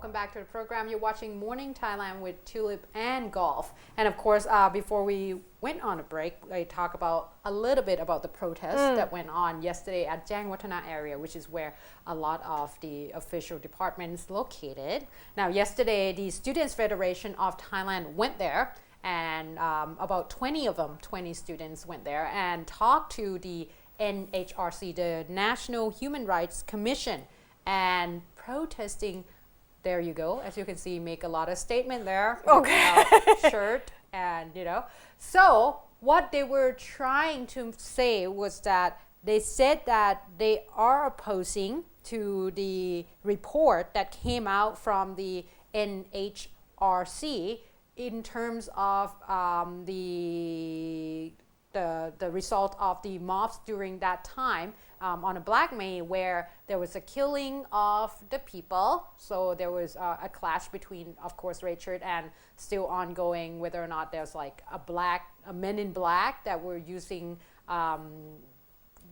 welcome back to the program. You're watching Morning Thailand with Tulip and Golf. And of course, before we went on a break, I talked about a little bit about the protest that went on yesterday at Jang Watana area, which is where a lot of the official departments located. Now, yesterday, the Students Federation of Thailand went there, and about 20 of them, 20 students went there and talked to the NHRC, the National Human Rights Commission, and protesting. There you go, as you can see, make a lot of statement there. Okay. Shirt and so what they were trying to say was that they said that they are opposing to the report that came out from the NHRC in terms of the result of the mobs during that time on a Black May, where there was a killing of the people. So there was a clash between, of course, red shirt and still ongoing whether or not there's like a men in black that were using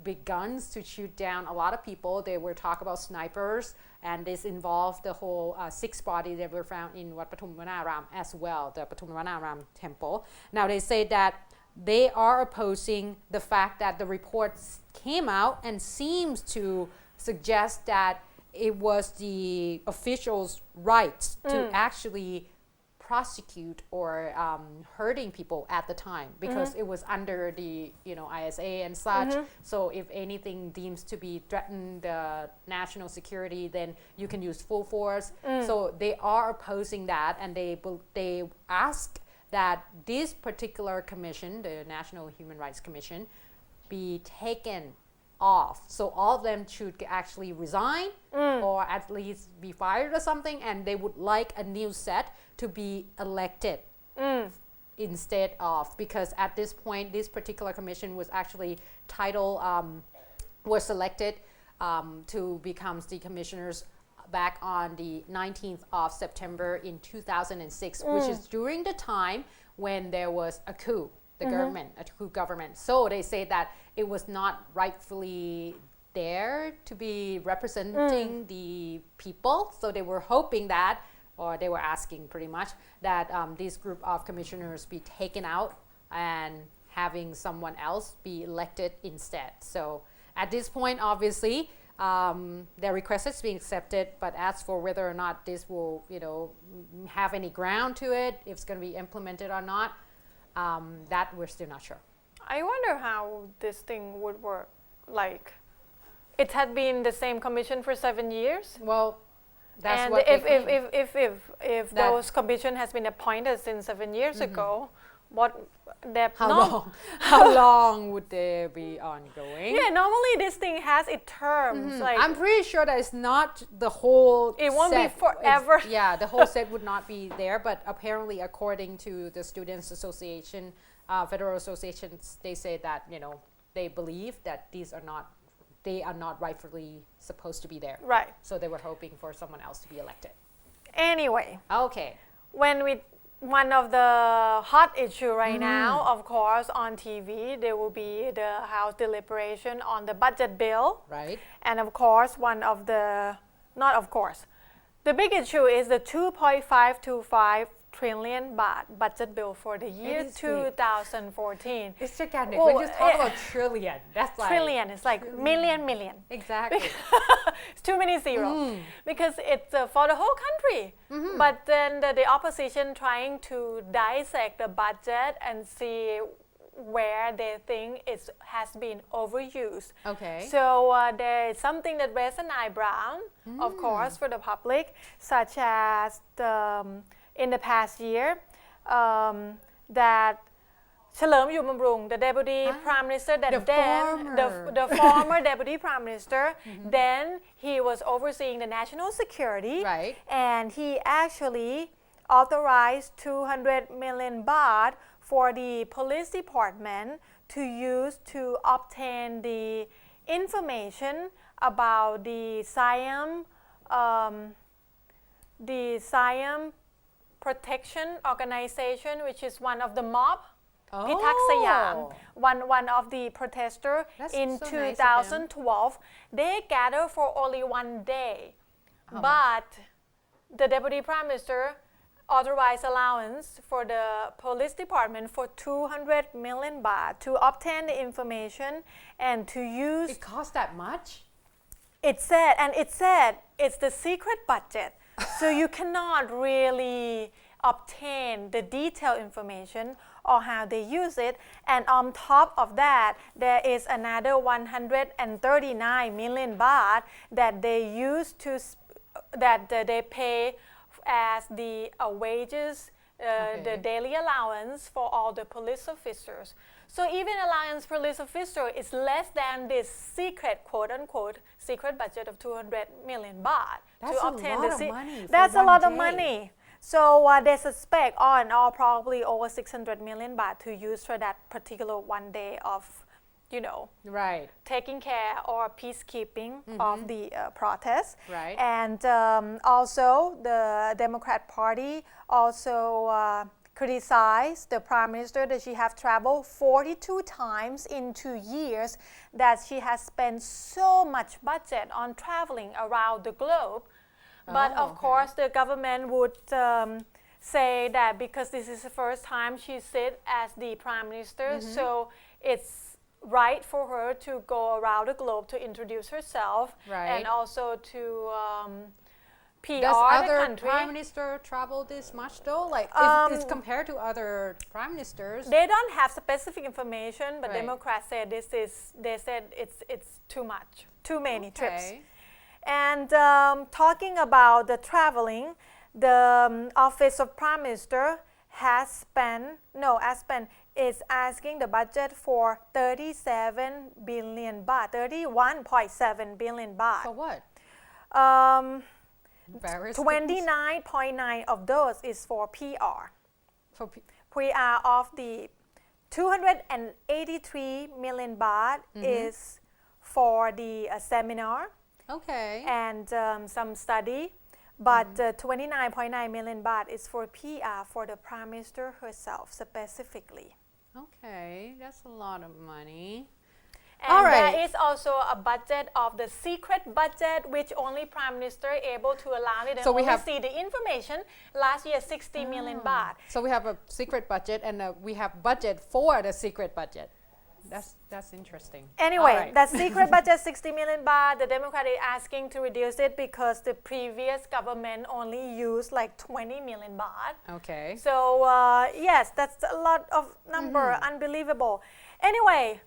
big guns to shoot down a lot of people. They were talking about snipers, and this involved the whole 6 bodies that were found in Wat Pathum Wanaram as well, the Pathum Wanaram temple. Now they say that they are opposing the fact that the reports came out and seems to suggest that it was the officials' rights to actually prosecute or hurting people at the time, because it was under the ISA and such. So if anything deems to be threaten the national security, then you can use full force. So they are opposing that, and they ask that this particular commission, the National Human Rights Commission, be taken off. So all of them should actually resign or at least be fired or something, and they would like a new set to be elected instead of, because at this point this particular commission was actually was selected to become the commissioners back on the 19th of September in 2006, which is during the time when there was a coup, a coup government. So they say that it was not rightfully there to be representing the people. So they were hoping that, or they were asking pretty much, that this group of commissioners be taken out and having someone else be elected instead. So at this point, obviously, their request is being accepted, but as for whether or not this will, have any ground to it, if it's going to be implemented or not, that we're still not sure. I wonder how this thing would work. Like, it had been the same commission for 7 years. Well, that's and what if those commission has been appointed since 7 years ago, how long would they be ongoing? Yeah, normally this thing has its terms. Like, I'm pretty sure that it's not the whole it won't set. be forever. The whole set would not be there, but apparently according to the Students Association, Federal Associations, they say that they believe that they are not rightfully supposed to be there. Right. So they were hoping for someone else to be elected. Anyway. Okay. One of the hot issue right now, of course, on TV, there will be the House deliberation on the budget bill. Right. And of course, the big issue is the 2.525 trillion baht budget bill for the year 2014. It's gigantic. When you talk about trillion, that's like... Trillion, it's like million. Exactly. It's too many zeros. Because it's for the whole country. But then the opposition trying to dissect the budget and see where they think it has been overused. Okay. So there is something that raised an eyebrow, of course, for the public, such as in the past year, that Chalerm Yubamrung, the deputy prime minister, the former deputy prime minister, then he was overseeing the national security, right. And he actually authorized 200 million baht for the police department to use to obtain the information about the Siam Protection Organization, which is one of the mob, Pitak Siam, one of the protesters in so 2012. They gathered for only one day, but the Deputy Prime Minister authorized allowance for the police department for 200 million baht to obtain the information and to use. It costs that much? It said it's the secret budget, so you cannot really obtain the detailed information or how they use it. And on top of that, there is another 139 million baht that they use to they pay as the wages, the daily allowance for all the police officers. So even allowance police officer is less than this secret, quote unquote, secret budget of 200 million baht. That's to obtain a lot of money. That's a lot of money. So they suspect all in all probably over 600 million baht to use for that particular one day of, right, taking care or peacekeeping of the protests. Right. And also the Democrat Party also criticized the Prime Minister that she have traveled 42 times in 2 years, that she has spent so much budget on traveling around the globe. But of course, the government would say that because this is the first time she sit as the Prime Minister, so it's right for her to go around the globe to introduce herself, and also to PR Does the other country. Prime Minister travel this much though? Like, is compared to other Prime Ministers? They don't have specific information, but Right. Democrats said they said it's too much, too many trips. Okay. And talking about the traveling, the Office of Prime Minister is asking the budget for 37 billion baht, 31.7 billion baht. For what? Various 29.9 of those is for PR. For PR of the 283 million baht is for the seminar. Okay. And some study, but 29.9 million baht is for PR for the Prime Minister herself specifically. Okay, that's a lot of money. And All right. there is also a budget of the secret budget, which only Prime Minister able to allow it and So we only have- see the information. Last year, 60 million baht. So we have a secret budget, and we have budget for the secret budget. That's interesting. Anyway, All right. that secret budget 60 million baht, the Democrat is asking to reduce it because the previous government only used like 20 million baht. Okay. So yes, that's a lot of number, unbelievable. Anyway,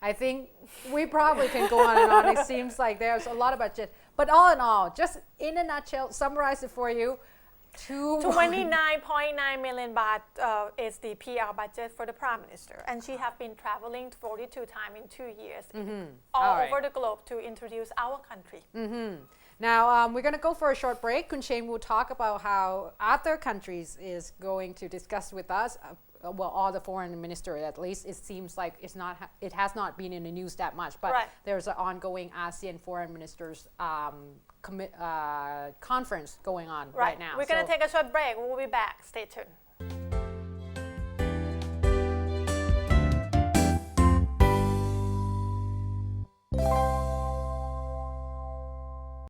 I think we probably can go on and on. It seems like there's a lot of budget. But all in all, just in a nutshell, summarize it for you. 29.9 million baht is the PR budget for the Prime Minister. And she have been traveling 42 times in 2 years all right. over the globe to introduce our country. Now, we're going to go for a short break. Kun Cheng will talk about how other countries is going to discuss with us. Well, all the foreign minister, at least, it seems like it has not been in the news that much. But Right. there's an ongoing ASEAN foreign ministers conference going on right now. We're going to So- take a short break. We'll be back. Stay tuned.